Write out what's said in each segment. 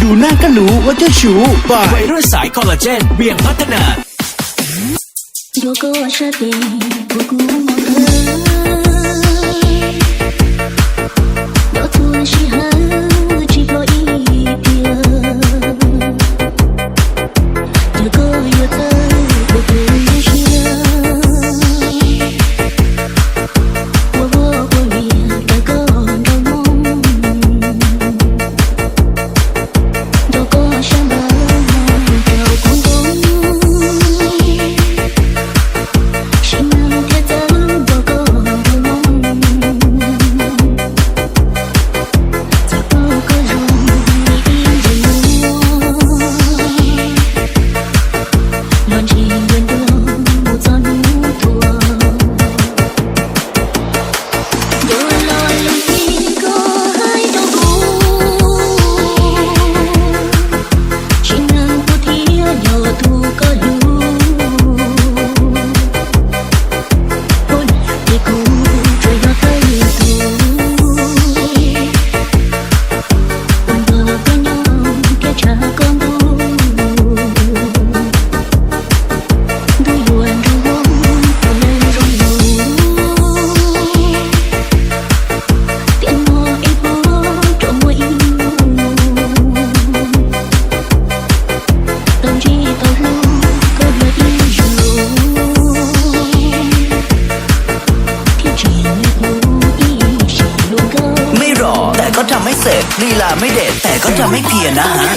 ดูหน้าก็รู้ว่าเจ้าชู้บ่ายวัยรุ่นสายคอลลาเจนเบี่ยงพัฒนา如果我舍得不顾我恨，有突然时候只过一遍。如果有的我不能想，我不愿再讲的梦。如果想到就空洞。ก็ทำไม่เสร็จลีลาไม่เด็ดแต่ก็ทำให้เพียรนะฮะ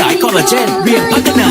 สายคอลลาเจนเบี่ยงพัฒนา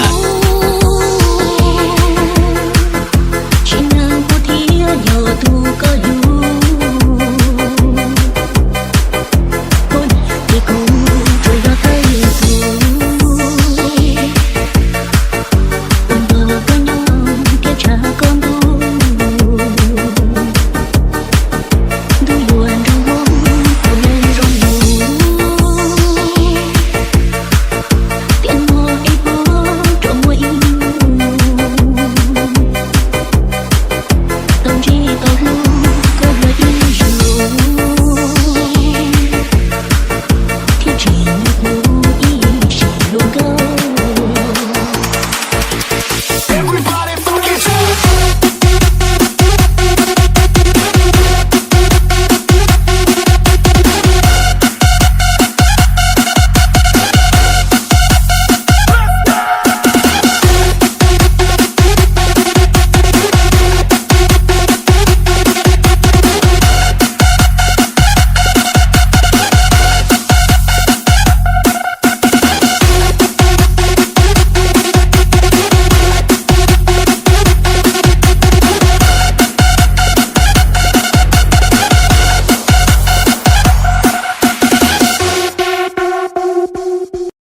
Everybody